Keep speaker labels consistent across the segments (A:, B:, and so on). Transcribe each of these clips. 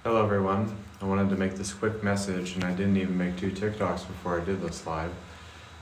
A: Hello everyone. I wanted to make this quick message, and I didn't even make 2 TikToks before I did this live.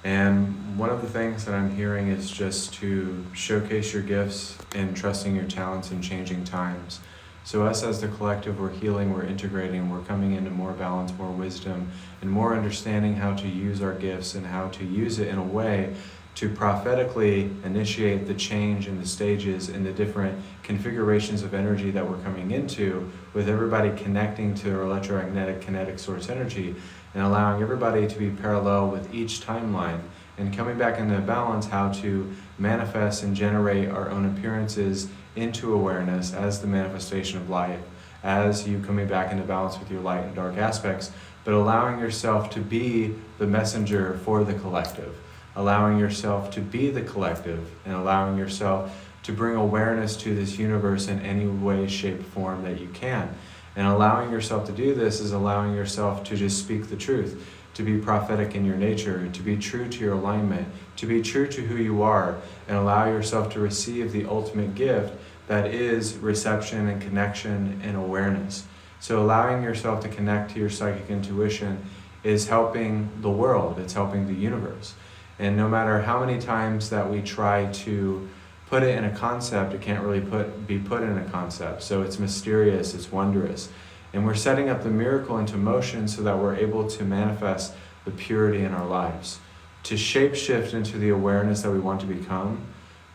A: And one of the things that I'm hearing is just to showcase your gifts and trusting your talents in changing times. So us as the collective, we're healing, we're integrating, we're coming into more balance, more wisdom, and more understanding how to use our gifts and how to use it in a way to prophetically initiate the change in the stages and the different configurations of energy that we're coming into, with everybody connecting to their electromagnetic kinetic source energy and allowing everybody to be parallel with each timeline, and coming back into balance, how to manifest and generate our own appearances into awareness as the manifestation of light, as you coming back into balance with your light and dark aspects, but allowing yourself to be the messenger for the collective, allowing yourself to be the collective, and allowing yourself to bring awareness to this universe in any way, shape, form that you can. And allowing yourself to do this is allowing yourself to just speak the truth, to be prophetic in your nature, to be true to your alignment, to be true to who you are, and allow yourself to receive the ultimate gift that is reception and connection and awareness. So allowing yourself to connect to your psychic intuition is helping the world, it's helping the universe. And no matter how many times that we try to put it in a concept, it can't really be put in a concept. So it's mysterious, it's wondrous. And we're setting up the miracle into motion so that we're able to manifest the purity in our lives, to shape-shift into the awareness that we want to become,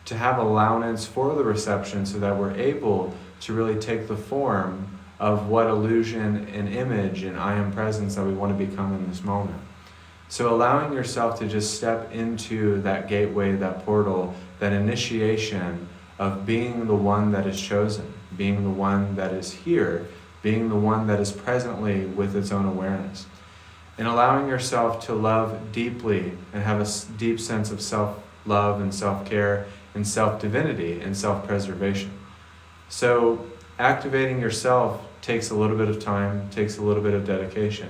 A: to have allowance for the reception so that we're able to really take the form of what illusion and image and I am presence that we want to become in this moment. So allowing yourself to just step into that gateway, that portal, that initiation of being the one that is chosen, being the one that is here, being the one that is presently with its own awareness. And allowing yourself to love deeply and have a deep sense of self-love and self-care and self-divinity and self-preservation. So activating yourself takes a little bit of time, takes a little bit of dedication.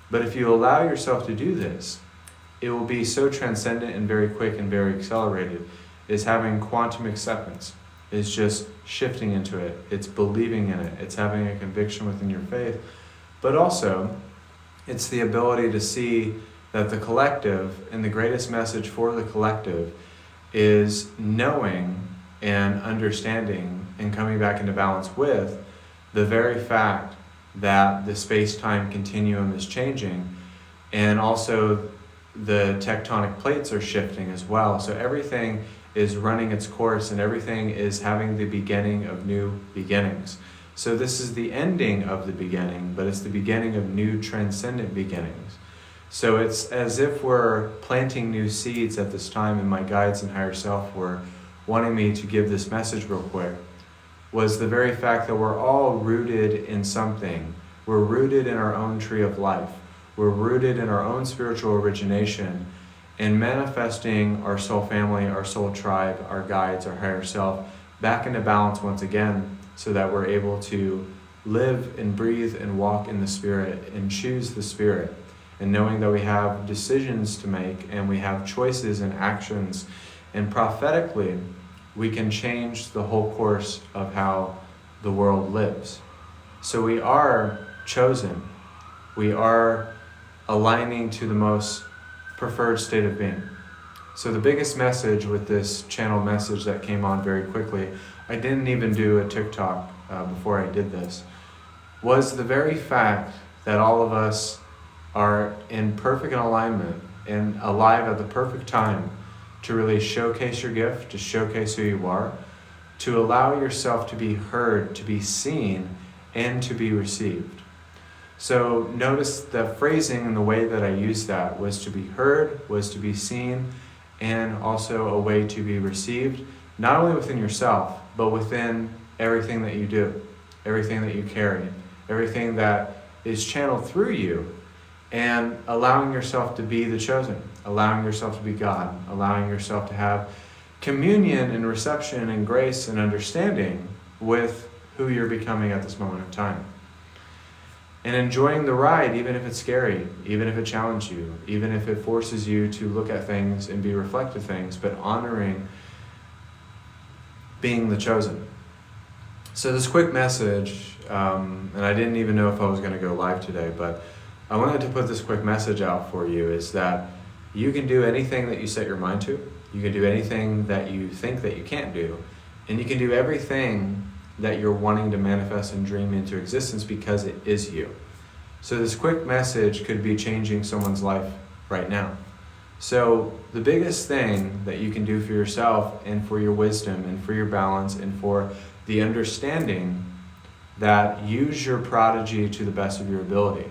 A: But if you allow yourself to do this, it will be so transcendent and very quick and very accelerated. Is having quantum acceptance. It's just shifting into it. It's believing in it. It's having a conviction within your faith. But also, it's the ability to see that the collective, and the greatest message for the collective, is knowing and understanding and coming back into balance with the very fact that the space-time continuum is changing, and also the tectonic plates are shifting as well. So everything is running its course, and everything is having the beginning of new beginnings. So this is the ending of the beginning, but it's the beginning of new transcendent beginnings. So it's as if we're planting new seeds at this time, and my guides and higher self were wanting me to give this message real quick, was the very fact that we're all rooted in something. We're rooted in our own tree of life. We're rooted in our own spiritual origination, and manifesting our soul family, our soul tribe, our guides, our higher self, back into balance once again, so that we're able to live and breathe and walk in the spirit and choose the spirit, and knowing that we have decisions to make and we have choices and actions, and prophetically we can change the whole course of how the world lives. So we are chosen. We are aligning to the most preferred state of being. So the biggest message with this channel message that came on very quickly, I didn't even do a TikTok before I did this, was the very fact that all of us are in perfect alignment and alive at the perfect time to really showcase your gift, to showcase who you are, to allow yourself to be heard, to be seen, and to be received. So notice the phrasing and the way that I used that was to be heard, was to be seen, and also a way to be received, not only within yourself, but within everything that you do, everything that you carry, everything that is channeled through you, and allowing yourself to be the chosen, allowing yourself to be God, allowing yourself to have communion and reception and grace and understanding with who you're becoming at this moment in time. And enjoying the ride, even if it's scary, even if it challenges you, even if it forces you to look at things and be reflective things, but honoring being the chosen. So this quick message and I didn't even know if I was going to go live today, but I wanted to put this quick message out for you, is that you can do anything that you set your mind to. You can do anything that you think that you can't do, and you can do everything that you're wanting to manifest and dream into existence, because it is you. So this quick message could be changing someone's life right now. So the biggest thing that you can do for yourself and for your wisdom and for your balance and for the understanding that use your prodigy to the best of your ability.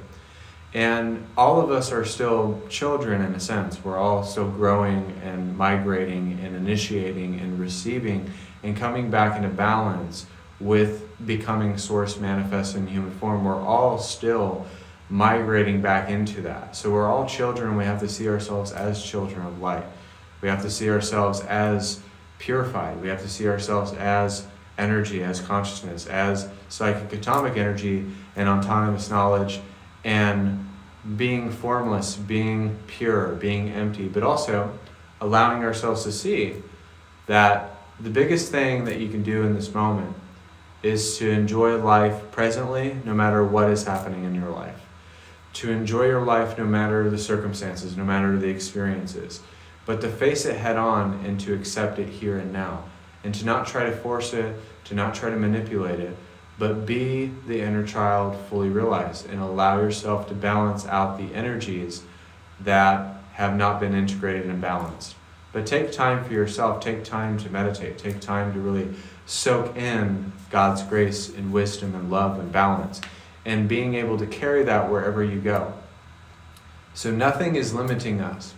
A: And all of us are still children in a sense. We're all still growing and migrating and initiating and receiving and coming back into balance with becoming source manifest in human form. We're all still migrating back into that. So we're all children. We have to see ourselves as children of light. We have to see ourselves as purified. We have to see ourselves as energy, as consciousness, as psychic atomic energy and autonomous knowledge, and being formless, being pure, being empty, but also allowing ourselves to see that the biggest thing that you can do in this moment is to enjoy life presently, no matter what is happening in your life. To enjoy your life no matter the circumstances, no matter the experiences, but to face it head on and to accept it here and now, and to not try to force it, to not try to manipulate it, but be the inner child fully realized and allow yourself to balance out the energies that have not been integrated and balanced. But take time for yourself, take time to meditate, take time to really soak in God's grace and wisdom and love and balance, and being able to carry that wherever you go. So nothing is limiting us.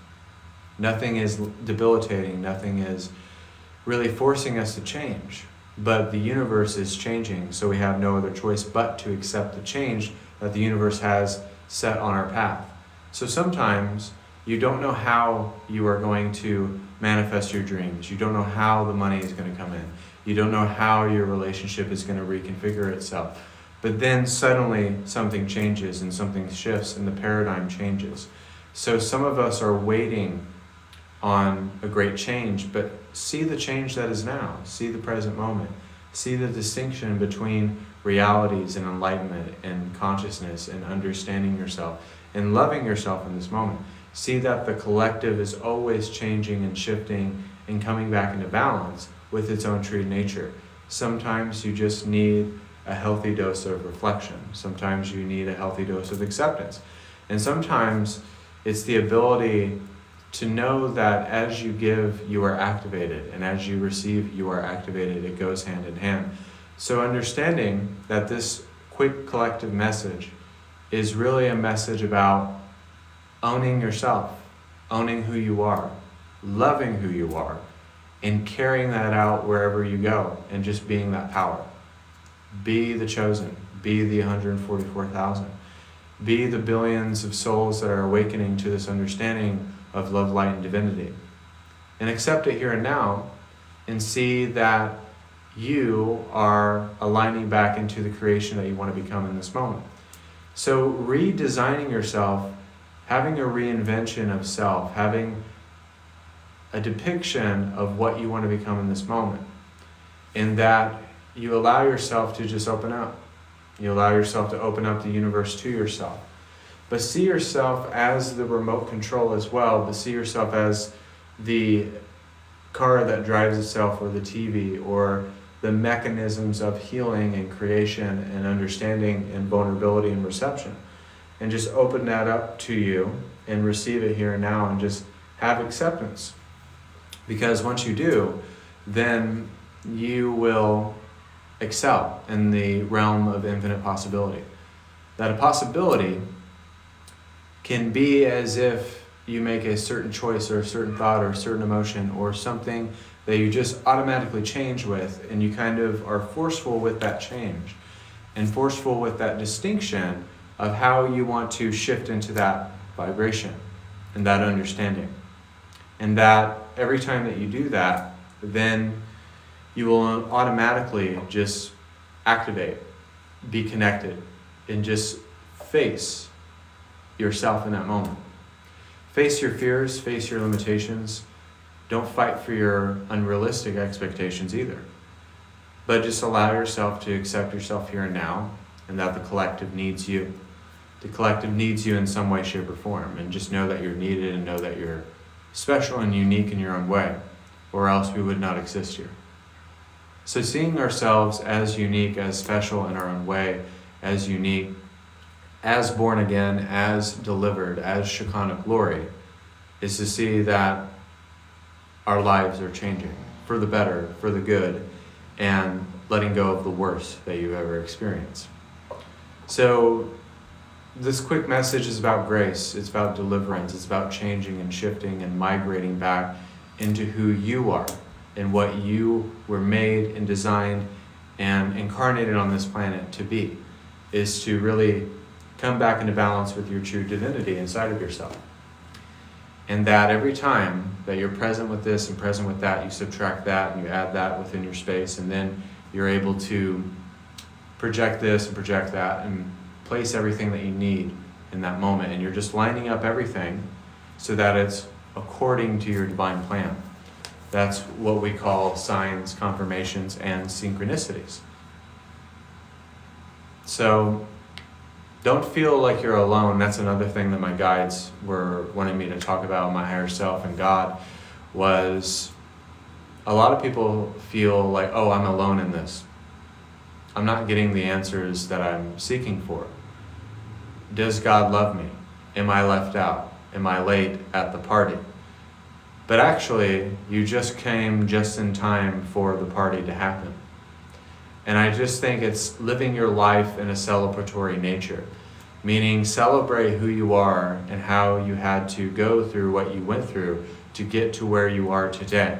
A: Nothing is debilitating. Nothing is really forcing us to change. But the universe is changing, so we have no other choice but to accept the change that the universe has set on our path. So sometimes you don't know how you are going to manifest your dreams. You don't know how the money is going to come in. You don't know how your relationship is going to reconfigure itself. But then suddenly something changes and something shifts and the paradigm changes. So some of us are waiting on a great change, but see the change that is now. See the present moment. See the distinction between realities and enlightenment and consciousness and understanding yourself and loving yourself in this moment. See that the collective is always changing and shifting and coming back into balance with its own true nature. Sometimes you just need a healthy dose of reflection. Sometimes you need a healthy dose of acceptance. And sometimes it's the ability to know that as you give, you are activated, and as you receive, you are activated. It goes hand in hand. So understanding that this quick collective message is really a message about owning yourself, owning who you are, loving who you are, and carrying that out wherever you go, and just being that power. Be the chosen. Be the 144,000. Be the billions of souls that are awakening to this understanding of love, light, and divinity. And accept it here and now, and see that you are aligning back into the creation that you want to become in this moment. So redesigning yourself, having a reinvention of self, having a depiction of what you want to become in this moment, in that you allow yourself to just open up. You allow yourself to open up the universe to yourself. But see yourself as the remote control as well, but see yourself as the car that drives itself, or the TV, or the mechanisms of healing and creation and understanding and vulnerability and reception. And just open that up to you and receive it here and now, and just have acceptance. Because once you do, then you will excel in the realm of infinite possibility. That a possibility can be as if you make a certain choice or a certain thought or a certain emotion or something that you just automatically change with, and you kind of are forceful with that change and forceful with that distinction of how you want to shift into that vibration and that understanding. And that every time that you do that, then you will automatically just activate, be connected, and just face yourself in that moment. Face your fears, face your limitations. Don't fight for your unrealistic expectations either. But just allow yourself to accept yourself here and now, and that the collective needs you. The collective needs you in some way, shape, or form, and just know that you're needed and know that you're special and unique in your own way, or else we would not exist here. So seeing ourselves as unique, as special in our own way, as unique, as born again, as delivered, as Shekinah glory, is to see that our lives are changing for the better, for the good, and letting go of the worst that you've ever experienced. So this quick message is about grace, it's about deliverance, it's about changing and shifting and migrating back into who you are and what you were made and designed and incarnated on this planet to be, is to really come back into balance with your true divinity inside of yourself. And that every time that you're present with this and present with that, you subtract that and you add that within your space, and then you're able to project this and project that and place everything that you need in that moment. And you're just lining up everything so that it's according to your divine plan. That's what we call signs, confirmations, and synchronicities. So don't feel like you're alone. That's another thing that my guides were wanting me to talk about, my higher self and God, was a lot of people feel like, oh, I'm alone in this. I'm not getting the answers that I'm seeking for. Does God love me? Am I left out? Am I late at the party? But actually, you just came just in time for the party to happen. And I just think it's living your life in a celebratory nature, meaning celebrate who you are and how you had to go through what you went through to get to where you are today.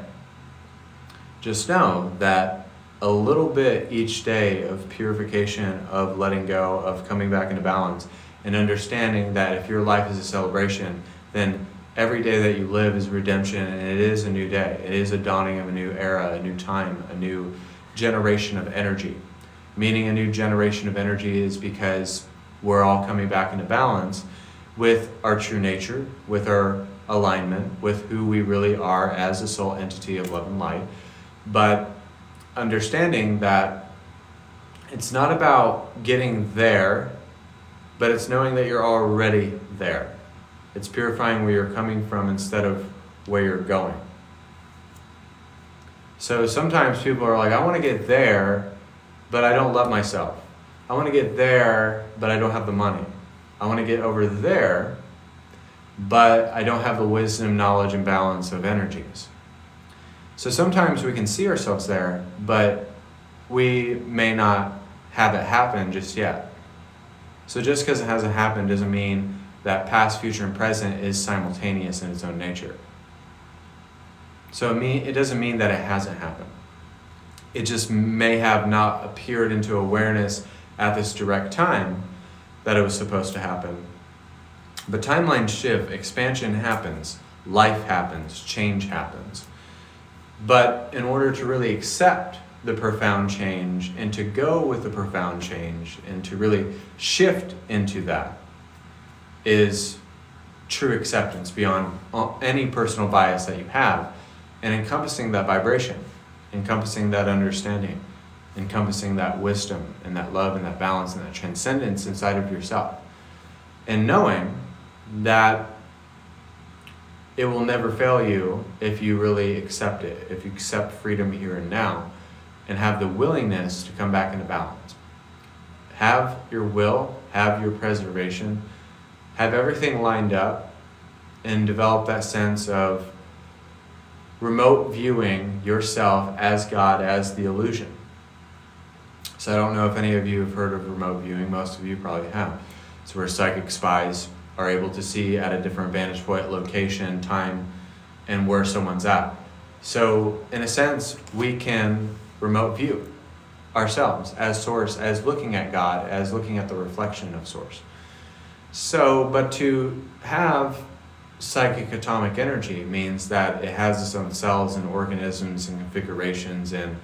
A: Just know that a little bit each day of purification, of letting go, of coming back into balance, and understanding that if your life is a celebration, then every day that you live is redemption, and it is a new day. It is a dawning of a new era, a new time, a new generation of energy. Meaning a new generation of energy is because we're all coming back into balance with our true nature, with our alignment, with who we really are as a soul entity of love and light. But understanding that it's not about getting there, but it's knowing that you're already there. It's purifying where you're coming from instead of where you're going. So sometimes people are like, I want to get there, but I don't love myself. I want to get there, but I don't have the money. I want to get over there, but I don't have the wisdom, knowledge, and balance of energies. So sometimes we can see ourselves there, but we may not have it happen just yet. So just because it hasn't happened doesn't mean that past, future, and present is simultaneous in its own nature. So it doesn't mean that it hasn't happened. It just may have not appeared into awareness at this direct time that it was supposed to happen. But timelines shift, expansion happens, life happens, change happens. But in order to really accept the profound change and to go with the profound change and to really shift into that is true acceptance beyond any personal bias that you have, and encompassing that vibration, encompassing that understanding, encompassing that wisdom and that love and that balance and that transcendence inside of yourself. And knowing that it will never fail you if you really accept it, if you accept freedom here and now and have the willingness to come back into balance. Have your will, have your preservation, have everything lined up, and develop that sense of remote viewing yourself as God, as the illusion. So I don't know if any of you have heard of remote viewing. Most of you probably have. It's where psychic spies are able to see at a different vantage point, location, time, and where someone's at. So in a sense, we can remote view ourselves as source, as looking at God, as looking at the reflection of source. So, but to have psychic atomic energy means that it has its own cells and organisms and configurations and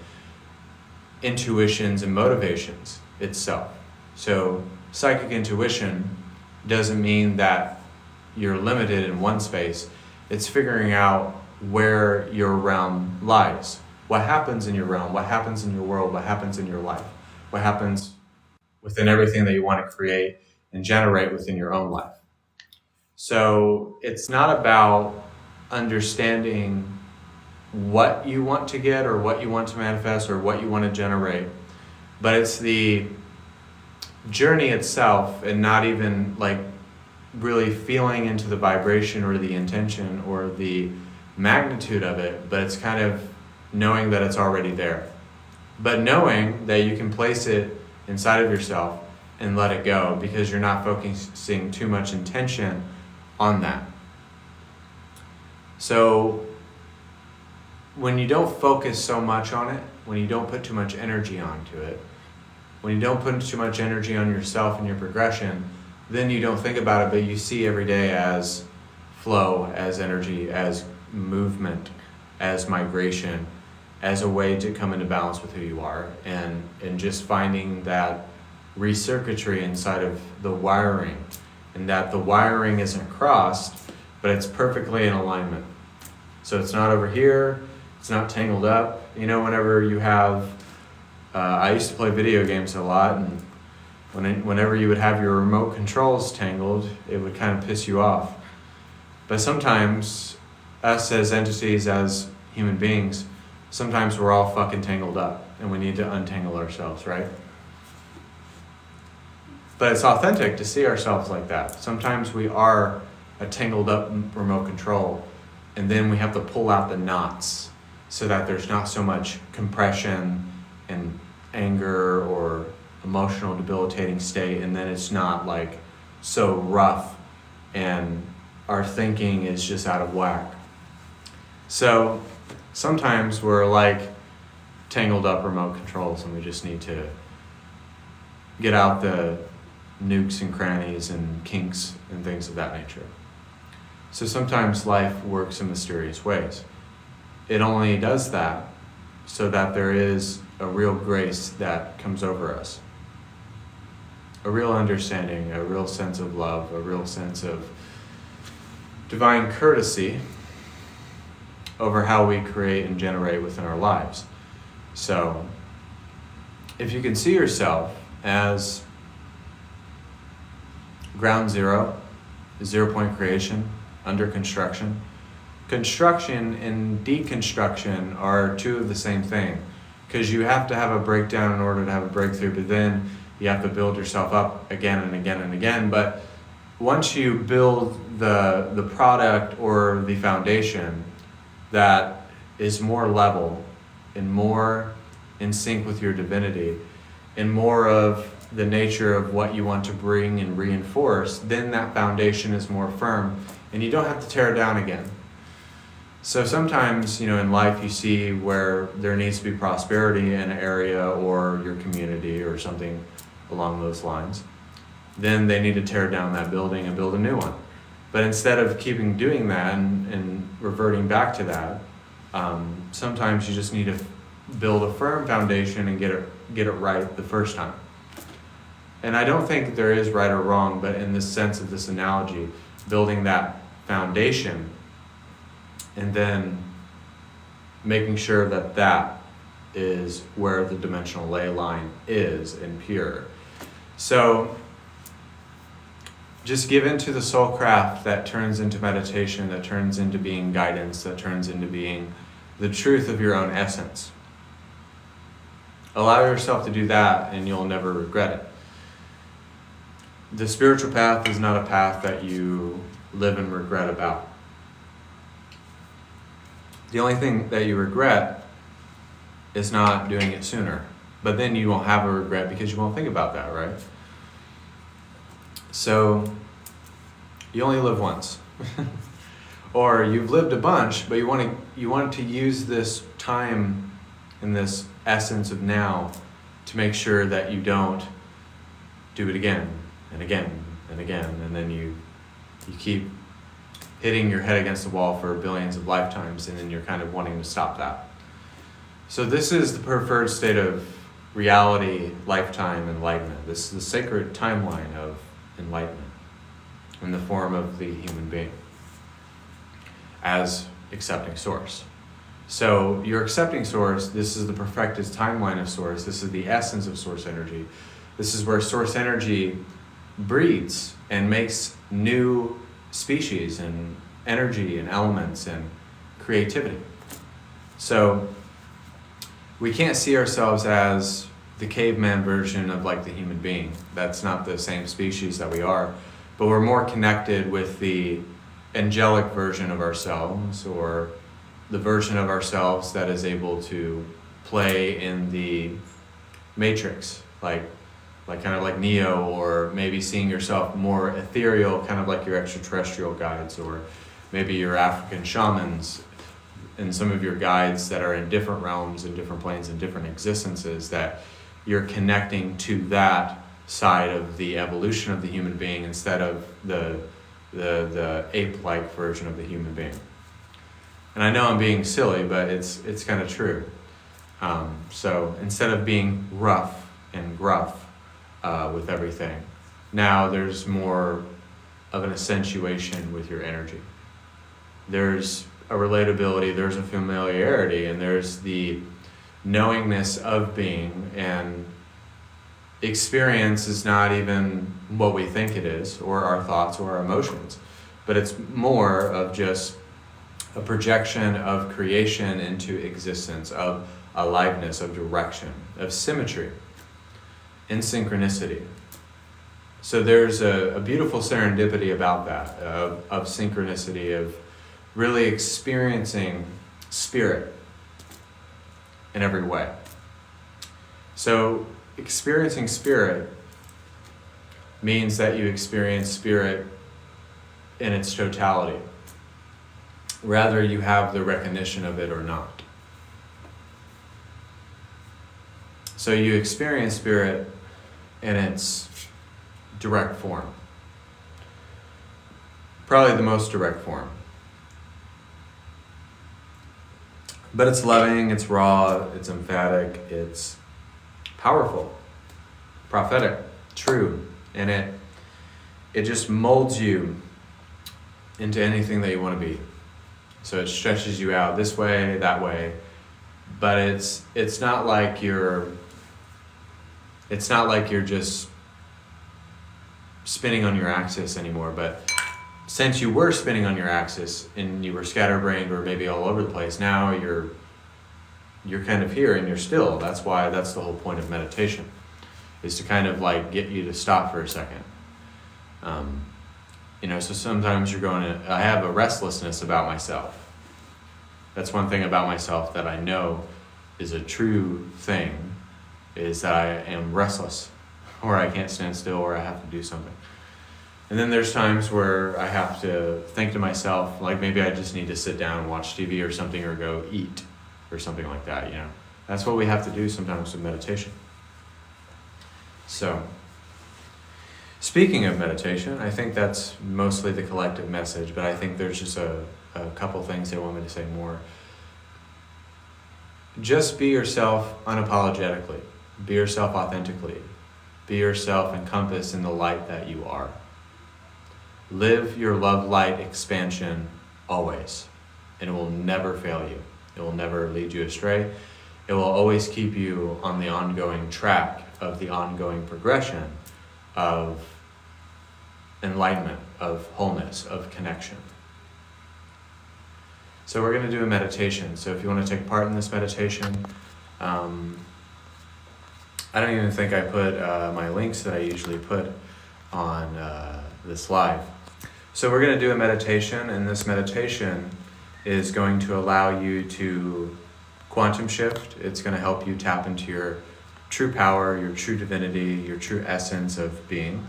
A: intuitions and motivations itself. So psychic intuition doesn't mean that you're limited in one space. It's figuring out where your realm lies. What happens in your realm? What happens in your world? What happens in your life? What happens within everything that you want to create and generate within your own life. So it's not about understanding what you want to get or what you want to manifest or what you want to generate, but it's the journey itself, and not even like really feeling into the vibration or the intention or the magnitude of it, but it's kind of knowing that it's already there. But knowing that you can place it inside of yourself and let it go, because you're not focusing too much intention on that. So when you don't focus so much on it, when you don't put too much energy onto it, when you don't put too much energy on yourself and your progression, then you don't think about it, but you see every day as flow, as energy, as movement, as migration, as a way to come into balance with who you are, and just finding that recircuitry inside of the wiring, and that the wiring isn't crossed, but it's perfectly in alignment. So it's not over here, it's not tangled up. You know, whenever you have, I used to play video games a lot, and whenever you would have your remote controls tangled, it would kind of piss you off. But sometimes, us as entities, as human beings, sometimes we're all fucking tangled up, and we need to untangle ourselves, right? But it's authentic to see ourselves like that. Sometimes we are a tangled up remote control, and then we have to pull out the knots so that there's not so much compression and anger or emotional debilitating state, and then it's not like so rough and our thinking is just out of whack. So sometimes we're like tangled up remote controls, and we just need to get out the nooks and crannies and kinks and things of that nature. So sometimes life works in mysterious ways. It only does that so that there is a real grace that comes over us, a real understanding, a real sense of love, a real sense of divine courtesy over how we create and generate within our lives. So if you can see yourself as ground zero, 0 point creation, under construction. Construction and deconstruction are two of the same thing, because you have to have a breakdown in order to have a breakthrough, but then you have to build yourself up again and again and again. But once you build the product or the foundation that is more level and more in sync with your divinity and more of the nature of what you want to bring and reinforce, then that foundation is more firm and you don't have to tear it down again. So sometimes, in life you see where there needs to be prosperity in an area or your community or something along those lines. Then they need to tear down that building and build a new one. But instead of doing that and reverting back to that, sometimes you just need to build a firm foundation and get it right the first time. And I don't think there is right or wrong, but in the sense of this analogy, building that foundation and then making sure that that is where the dimensional ley line is and pure. So just give into the soul craft that turns into meditation, that turns into being guidance, that turns into being the truth of your own essence. Allow yourself to do that and you'll never regret it. The spiritual path is not a path that you live in regret about. The only thing that you regret is not doing it sooner. But then you won't have a regret because you won't think about that, right? So you only live once. Or you've lived a bunch, but you want to use this time and this essence of now to make sure that you don't do it again and again and again, and then you keep hitting your head against the wall for billions of lifetimes, and then you're kind of wanting to stop that. So this is the preferred state of reality, lifetime enlightenment. This is the sacred timeline of enlightenment in the form of the human being as accepting source. So you're accepting source. This is the perfected timeline of source. This is the essence of source energy. This is where source energy breeds and makes new species and energy and elements and creativity. So we can't see ourselves as the caveman version of like the human being. That's not the same species that we are, but we're more connected with the angelic version of ourselves, or the version of ourselves that is able to play in the matrix, like kind of like Neo, or maybe seeing yourself more ethereal, kind of like your extraterrestrial guides, or maybe your African shamans and some of your guides that are in different realms and different planes and different existences, that you're connecting to that side of the evolution of the human being instead of the ape-like version of the human being. And I know I'm being silly, but it's kind of true. So instead of being rough and gruff with everything, now there's more of an accentuation with your energy. There's a relatability, there's a familiarity, and there's the knowingness of being, and experience is not even what we think it is, or our thoughts or our emotions, but it's more of just a projection of creation into existence, of aliveness, of direction, of symmetry, and synchronicity. So there's a beautiful serendipity about that, of synchronicity, of really experiencing spirit in every way. So experiencing spirit means that you experience spirit in its totality, whether you have the recognition of it or not. So you experience spirit in its direct form, probably the most direct form. But it's loving, it's raw, it's emphatic, it's powerful, prophetic, true, and it just molds you into anything that you want to be. So it stretches you out this way, that way, but it's not like you're just spinning on your axis anymore. But since you were spinning on your axis and you were scatterbrained or maybe all over the place, now you're kind of here and you're still. That's the whole point of meditation, is to kind of like get you to stop for a second. So sometimes you're I have a restlessness about myself. That's one thing about myself that I know is a true thing, is that I am restless, or I can't stand still, or I have to do something. And then there's times where I have to think to myself, like maybe I just need to sit down and watch TV or something, or go eat or something like that, That's what we have to do sometimes with meditation. So, speaking of meditation, I think that's mostly the collective message, but I think there's just a couple things they want me to say more. Just be yourself unapologetically. Be yourself authentically. Be yourself encompassed in the light that you are. Live your love light expansion always, and it will never fail you. It will never lead you astray. It will always keep you on the ongoing track of the ongoing progression of enlightenment, of wholeness, of connection. So we're going to do a meditation. So if you want to take part in this meditation, I don't even think I put my links that I usually put on this live. So we're going to do a meditation, and this meditation is going to allow you to quantum shift. It's going to help you tap into your true power, your true divinity, your true essence of being.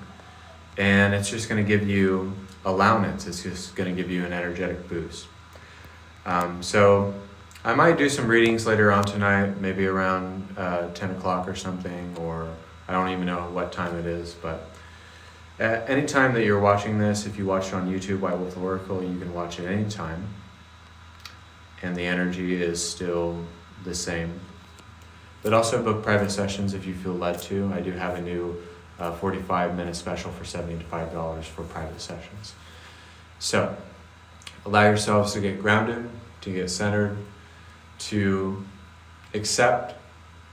A: And it's just going to give you allowance. It's just going to give you an energetic boost. So I might do some readings later on tonight, maybe around 10 o'clock or something, or I don't even know what time it is, but at any time that you're watching this, if you watch it on YouTube, whitewolftheoracle, you can watch it any time, and the energy is still the same. But also book private sessions if you feel led to. I do have a new 45-minute special for $75 for private sessions. So allow yourselves to get grounded, to get centered, to accept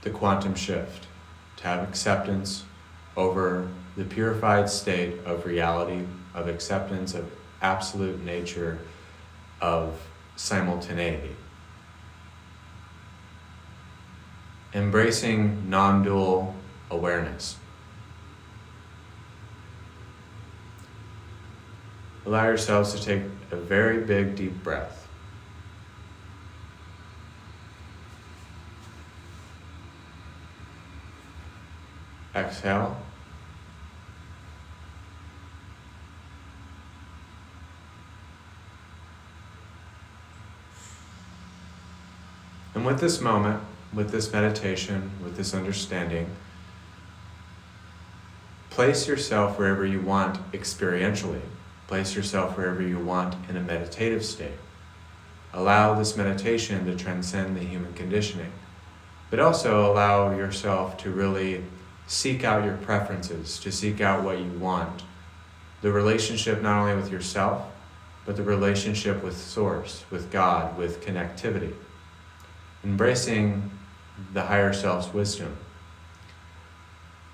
A: the quantum shift, to have acceptance over the purified state of reality, of acceptance, of absolute nature, of simultaneity. Embracing non-dual awareness. Allow yourselves to take a very big, deep breath. Exhale. And with this moment, with this meditation, with this understanding, place yourself wherever you want experientially. Place yourself wherever you want in a meditative state. Allow this meditation to transcend the human conditioning, but also allow yourself to really seek out your preferences, to seek out what you want. The relationship not only with yourself, but the relationship with Source, with God, with connectivity. Embracing the higher self's wisdom.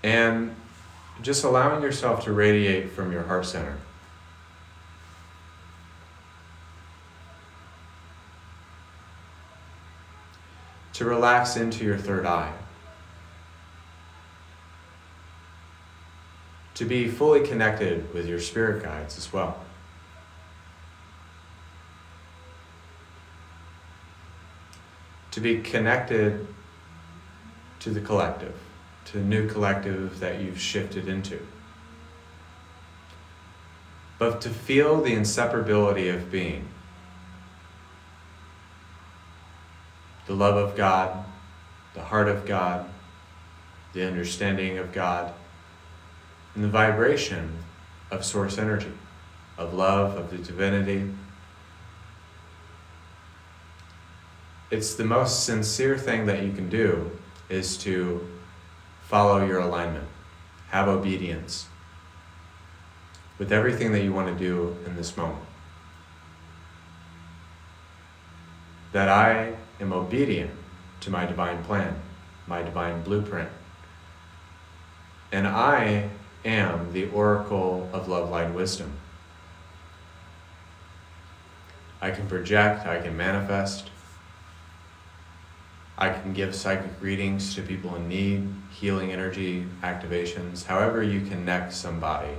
A: And just allowing yourself to radiate from your heart center. To relax into your third eye. To be fully connected with your spirit guides as well. To be connected to the collective, to the new collective that you've shifted into. But to feel the inseparability of being. The love of God, the heart of God, the understanding of God, and the vibration of source energy, of love, of the divinity. It's the most sincere thing that you can do is to follow your alignment, have obedience with everything that you want to do in this moment. That I am obedient to my divine plan, my divine blueprint. And I am the oracle of love, light, and wisdom. I can project, I can manifest. I can give psychic readings to people in need, healing energy, activations, however you connect somebody.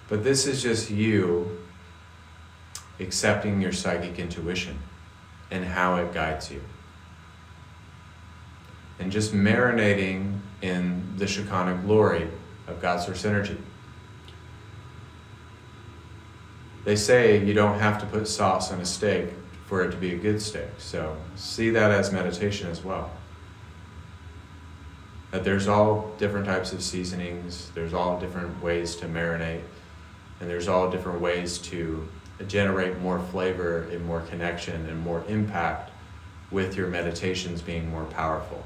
A: But this is just you accepting your psychic intuition and how it guides you. And just marinating in the Shekinah glory of God's source energy. They say you don't have to put sauce on a steak for it to be a good steak. So see that as meditation as well. That there's all different types of seasonings, there's all different ways to marinate, and there's all different ways to generate more flavor and more connection and more impact with your meditations being more powerful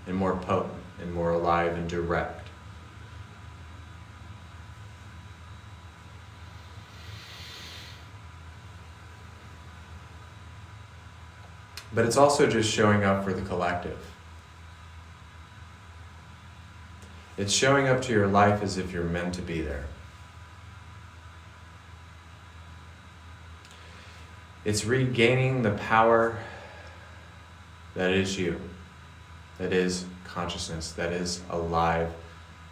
A: and more potent and more alive and direct. But it's also just showing up for the collective. It's showing up to your life as if you're meant to be there. It's regaining the power that is you, that is consciousness, that is alive,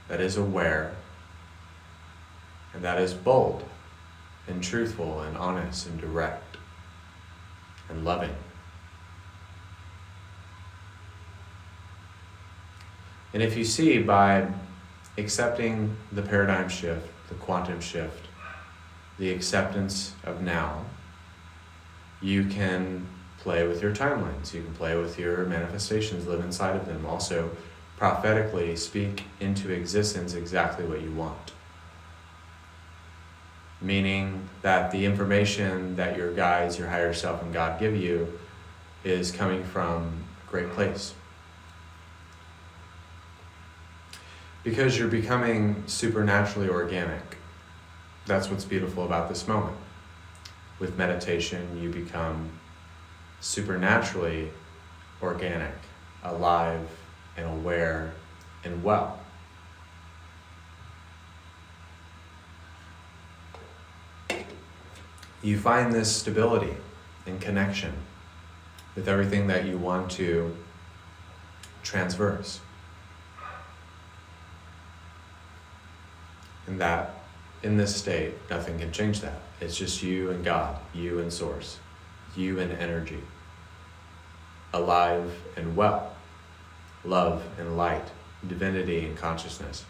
A: that is aware, and that is bold and truthful and honest and direct and loving. And if you see by accepting the paradigm shift, the quantum shift, the acceptance of now, you can play with your timelines, you can play with your manifestations, live inside of them, also prophetically speak into existence exactly what you want. Meaning that the information that your guides, your higher self, and God give you is coming from a great place. Because you're becoming supernaturally organic. That's what's beautiful about this moment. With meditation, you become supernaturally organic, alive, and aware, and well. you find this stability and connection with everything that you want to transverse. And that, in this state, nothing can change that. It's just you and God, you and Source, you and energy, alive and well, love and light, divinity and consciousness,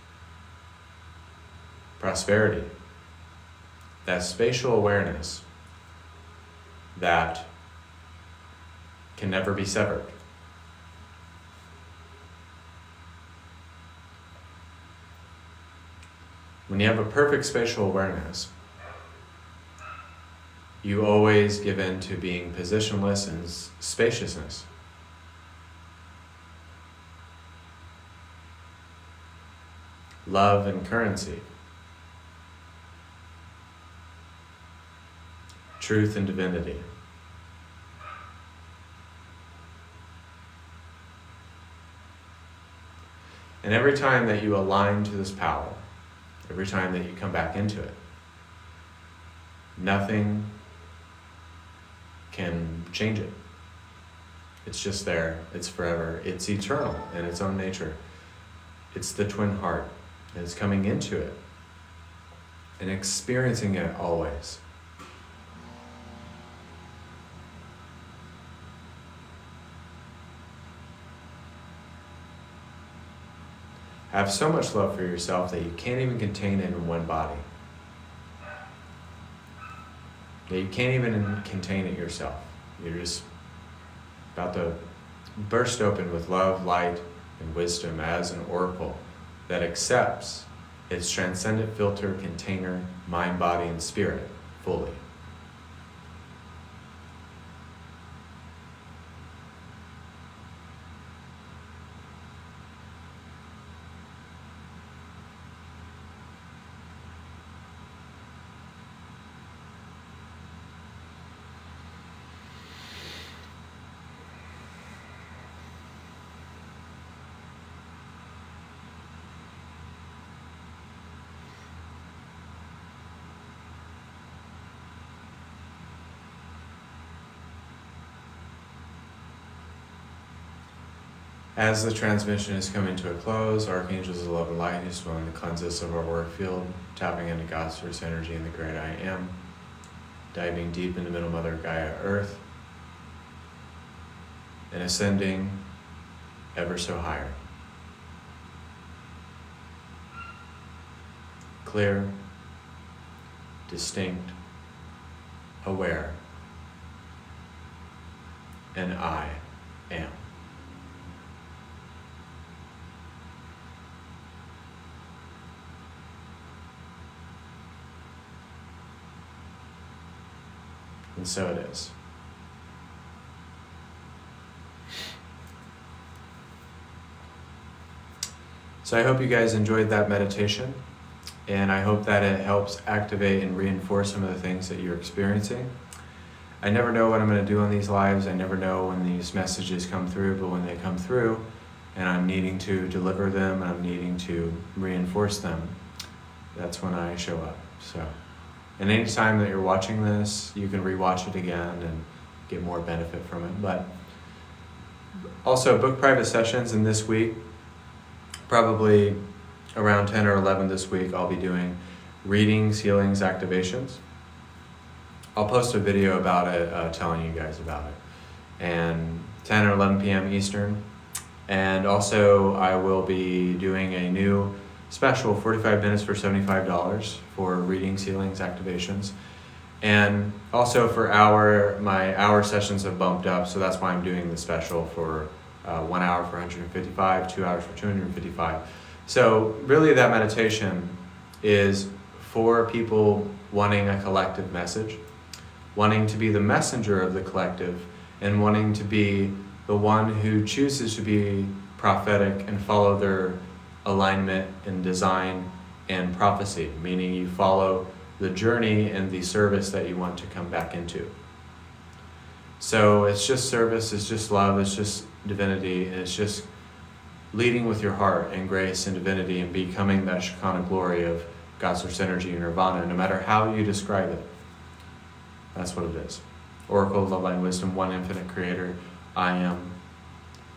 A: prosperity, that spatial awareness that can never be severed. When you have a perfect spatial awareness, you always give in to being positionless and spaciousness. Love and currency. Truth and divinity. And every time that you align to this power, every time that you come back into it, nothing can change it. It's just there, it's forever, it's eternal in its own nature. It's the twin heart, and it's coming into it and experiencing it always. Have so much love for yourself that you can't even contain it in one body. That you can't even contain it yourself. You're just about to burst open with love, light, and wisdom as an oracle that accepts its transcendent filter, container, mind, body, and spirit fully. As the transmission is coming to a close, Archangels of Love and Light is willing to cleanse us of our work field, tapping into God's Source energy in the great I Am, diving deep into Middle Mother Gaia Earth, and ascending ever so higher. Clear, distinct, aware, and I am. And so it is. So I hope you guys enjoyed that meditation, and I hope that it helps activate and reinforce some of the things that you're experiencing. I never know what I'm going to do on these lives. I never know when these messages come through, but when they come through and I'm needing to deliver them and I'm needing to reinforce them, that's when I show up. So. And any time that you're watching this, you can rewatch it again and get more benefit from it. But also book private sessions, and this week, probably around 10 or 11 this week, I'll be doing readings, healings, activations. I'll post a video about it, telling you guys about it. And 10 or 11 p.m. Eastern. And also I will be doing a new special 45 minutes for $75 for readings, healings, activations. And also for my hour sessions have bumped up, so that's why I'm doing the special for 1 hour for $155, 2 hours for $255. So really that meditation is for people wanting a collective message, wanting to be the messenger of the collective, and wanting to be the one who chooses to be prophetic and follow their alignment and design and prophecy, meaning you follow the journey and the service that you want to come back into. So it's just service, it's just love, it's just divinity, and it's just leading with your heart and grace and divinity and becoming that Shekinah glory of God's Source energy and Nirvana, no matter how you describe it. That's what it is. Oracle of Love, Light, and Wisdom, one infinite creator. I am.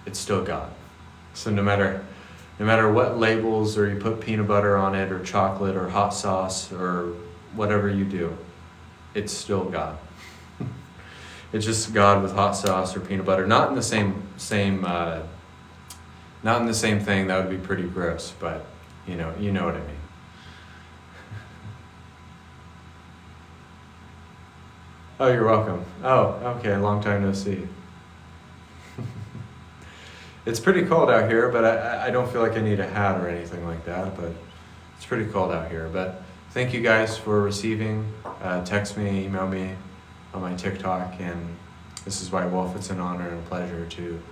A: It's still God. So no matter what labels, or you put peanut butter on it, or chocolate, or hot sauce, or whatever you do, it's still God. It's just God with hot sauce or peanut butter. Not in the same not in the same thing. That would be pretty gross, but you know what I mean. Oh, you're welcome. Oh, okay, long time no see. It's pretty cold out here, but I don't feel like I need a hat or anything like that, but it's pretty cold out here. But thank you guys for receiving. Text me, email me on my TikTok, and this is White Wolf. It's an honor and a pleasure to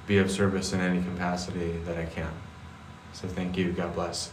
A: be of service in any capacity that I can. So thank you. God bless.